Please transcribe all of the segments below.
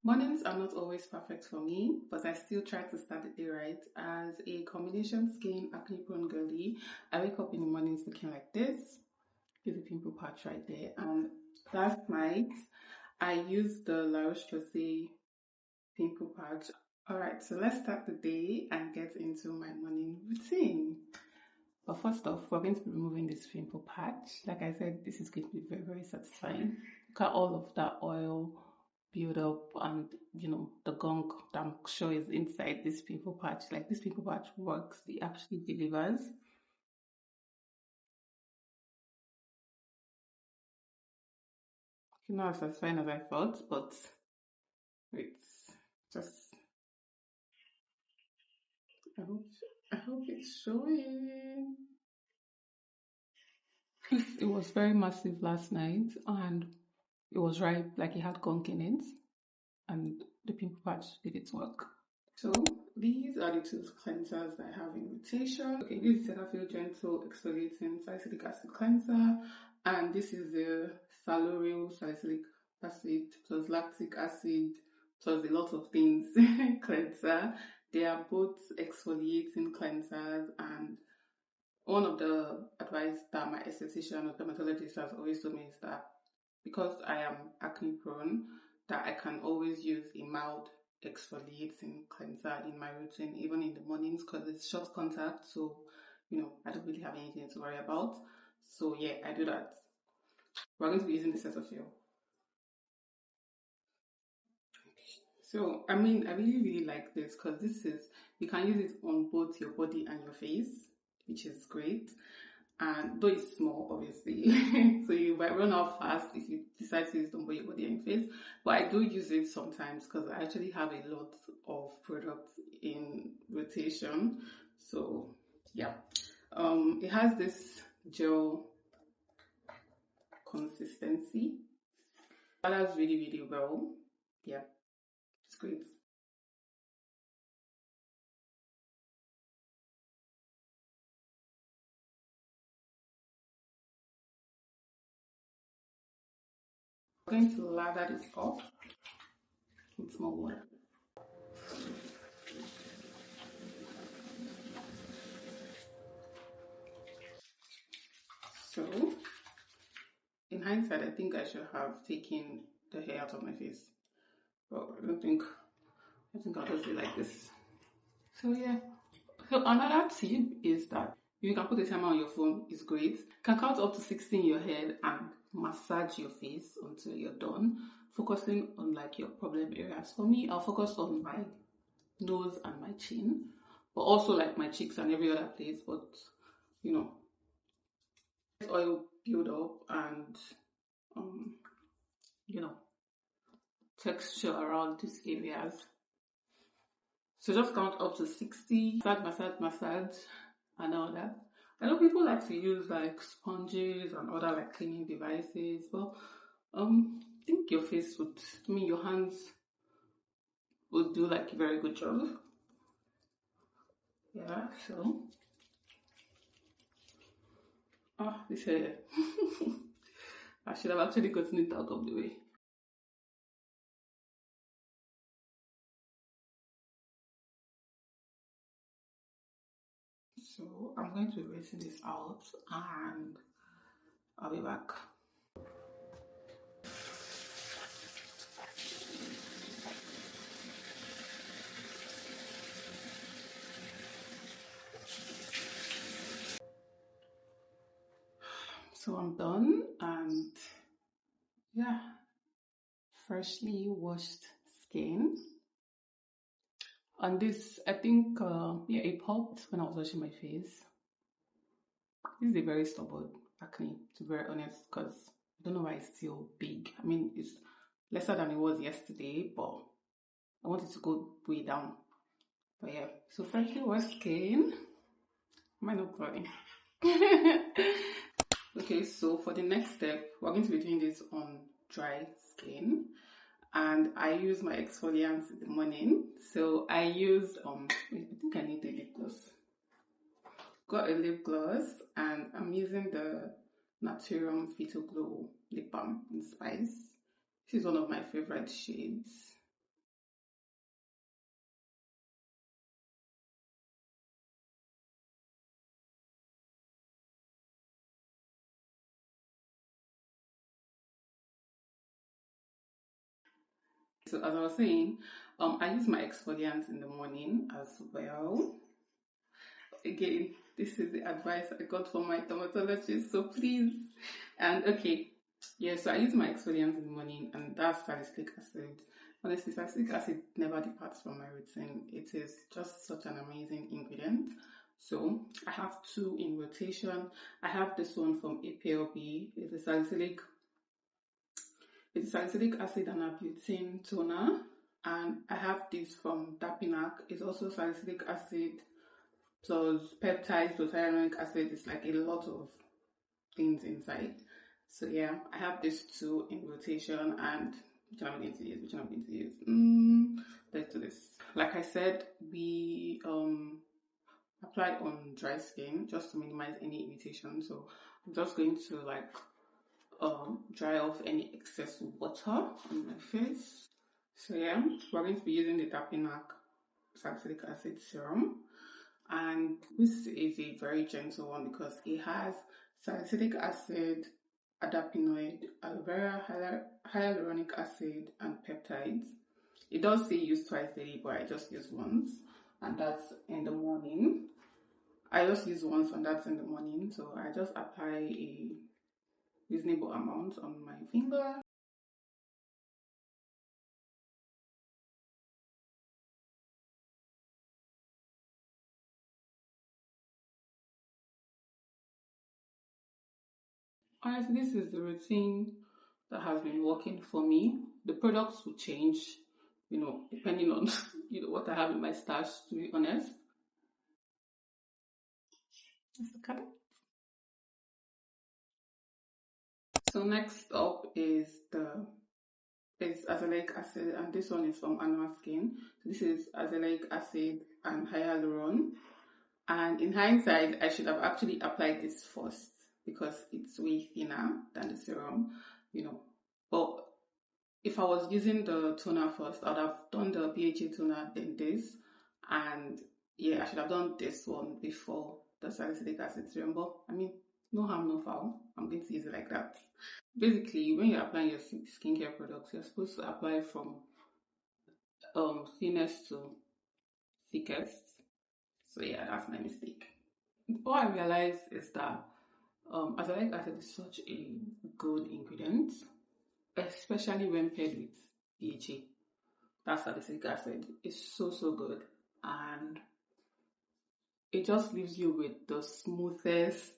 Mornings are not always perfect for me, but I still try to start the day right. As a combination skin, acne prone girly, I wake up in the mornings looking like this. There's a pimple patch right there. And last night, I used the La Roche-Posay pimple patch. Alright, so let's start the day and get into my morning routine. But first off, we're going to be removing this pimple patch. Like I said, this is going to be very, very satisfying. Look at all of that oil build up and the gunk that I'm sure is inside this pimple patch. Like, this pimple patch works, it actually delivers. Not as fine as I thought, but it's just, I hope it's showing. It was very massive last night and it was ripe, like it had gunk in it, and the pimple patch did its work. So these are the two cleansers that I have in rotation. Okay, this is Cetaphil Gentle Exfoliating Salicylic Acid Cleanser, and this is the Saloril Salicylic Acid plus Lactic Acid plus a lot of things cleanser. They are both exfoliating cleansers, and one of the advice that my esthetician or dermatologist has always told me is that because I am acne prone, that I can always use a mild exfoliating cleanser in my routine, even in the mornings, because it's short contact, so I don't really have anything to worry about. So yeah, I do that. We're going to be using the Cetaphil. So I really like this because you can use it on both your body and your face, which is great. And though it's small, obviously, so you might run out fast if you decide to use it on both your body and your face. But I do use it sometimes because I actually have a lot of products in rotation. So yeah, it has this gel consistency. Balances really, really well. Yeah, it's great. I'm going to lather this up with more water. So, in hindsight, I think I should have taken the hair out of my face, but I think I'll just do like this. So yeah. So another tip is that you can put a timer on your phone, it's great. You can count up to 60 in your head and massage your face until you're done, focusing on like your problem areas. For me, I'll focus on my nose and my chin, but also like my cheeks and every other place. But oil build up and texture around these areas. So just count up to 60, massage, and all that. I know people like to use like sponges and other like cleaning devices, but I think your hands would do like a very good job. Yeah, so this hair. I should have actually gotten it out of the way. So I'm going to be rinsing this out and I'll be back. So I'm done, and yeah, freshly washed skin. And this, I think, it popped when I was washing my face. This is a very stubborn acne, to be very honest, because I don't know why it's still big. I mean, it's lesser than it was yesterday, but I want it to go way down. But yeah, so freshly washed skin. Am I not glowing? Okay, so for the next step, we're going to be doing this on dry skin. And I use my exfoliants in the morning. So I used, I think I need a lip gloss. Got a lip gloss, and I'm using the Serum Fetal Glow Lip Balm in Spice. This is one of my favorite shades. So as I was saying, I use my exfoliants in the morning as well. Again, this is the advice I got from my dermatologist, so please. And okay, yeah, so I use my exfoliants in the morning, and that's salicylic acid. Honestly, salicylic acid never departs from my routine. It is just such an amazing ingredient. So I have two in rotation. I have this one from APLB. It's a salicylic acid and a butane toner. And I have this from Dapinac. It's also salicylic acid plus peptides plus hyaluronic acid. It's like a lot of things inside. So yeah, I have these two in rotation, and which one I'm going to use? Let's do this. Like I said, we applied on dry skin just to minimize any irritation. So I'm just going to like dry off any excess water on my face. So yeah, we're going to be using the Dapinac salicylic acid serum, and this is a very gentle one because it has salicylic acid, adapinoid, aloe vera, hyaluronic acid, and peptides. It does say use twice daily, but I just use once, and that's in the morning. I just use once, and that's in the morning. So I just apply a reasonable amount on my finger. Honestly, this is the routine that has been working for me. The products will change, depending on what I have in my stash, to be honest. Let's look at it. So next up is azelaic acid, and this one is from Anua Skin. So this is azelaic acid and hyaluron. And in hindsight, I should have actually applied this first because it's way thinner than the serum, But if I was using the toner first, I would have done the BHA toner, then this. And yeah, I should have done this one before the salicylic acid serum. But I mean, no harm, no foul. I'm going to use it like that. Basically, when you're applying your skincare products, you're supposed to apply from thinnest to thickest. So yeah, that's my mistake. What I realized is that azelaic acid is such a good ingredient, especially when paired with BHA. That salicylic acid is so good, and it just leaves you with the smoothest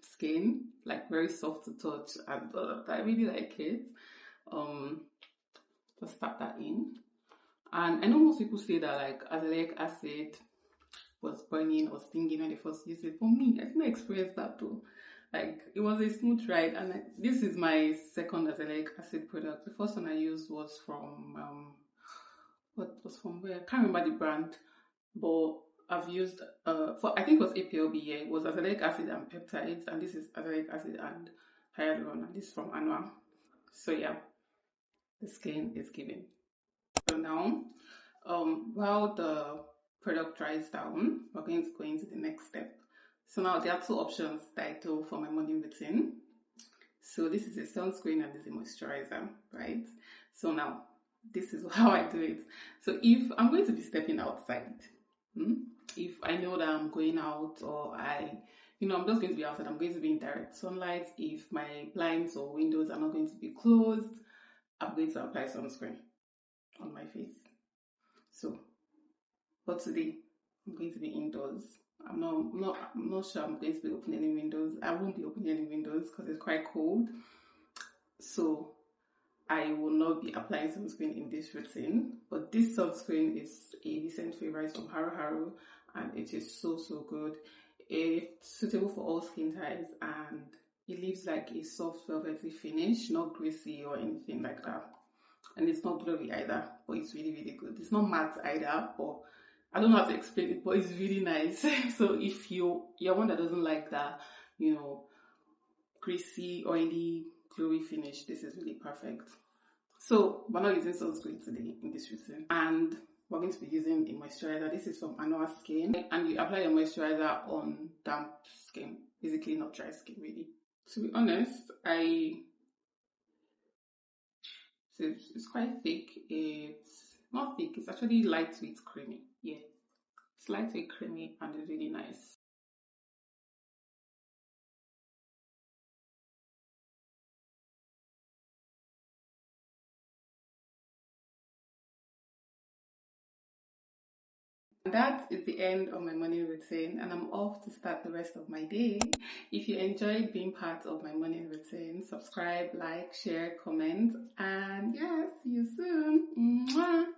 skin, like very soft to touch, and I really like it. Just tap that in, and I know most people say that like azelaic acid was burning or stinging when they first used it. For me, I didn't experience that though. Like it was a smooth ride, and this is my second azelaic acid product. The first one I used was from what was from where? I can't remember the brand, but I've used I think it was APLB. Yeah, it was azelaic acid and peptides, and this is azelaic acid and hyaluron, and this is from Anua. So yeah, the skin is giving. So now, while the product dries down, we're going to go into the next step. So now there are two options that I do for my morning routine. So this is a sunscreen and this is a moisturizer, right? So now this is how I do it. So if I'm going to be stepping outside, if I know that I'm going out, or I'm just going to be outside, I'm going to be in direct sunlight. If my blinds or windows are not going to be closed, I'm going to apply sunscreen on my face. So, but today I'm going to be indoors. I'm not sure I'm going to be opening any windows. I won't be opening any windows because it's quite cold. So I will not be applying sunscreen in this routine. But this sunscreen is a recent favorite from Haru Haru, and it is so good. It's suitable for all skin types, and it leaves like a soft velvety finish, not greasy or anything like that. And it's not glowy either, but it's really good. It's not matte either, but I don't know how to explain it, but it's really nice. So if you're one that doesn't like that, greasy, oily, glowy finish, this is really perfect. So we're not using sunscreen today in this routine, and we're going to be using a moisturizer. This is from Anua Skin, and you apply your moisturizer on damp skin, basically not dry skin really. To be honest, I So it's quite thick. It's not thick, it's actually lightweight creamy. Yeah, it's lightweight creamy and it's really nice. And that is the end of my morning routine, and I'm off to start the rest of my day. If you enjoyed being part of my morning routine, subscribe, like, share, comment, and yeah, see you soon. Mwah.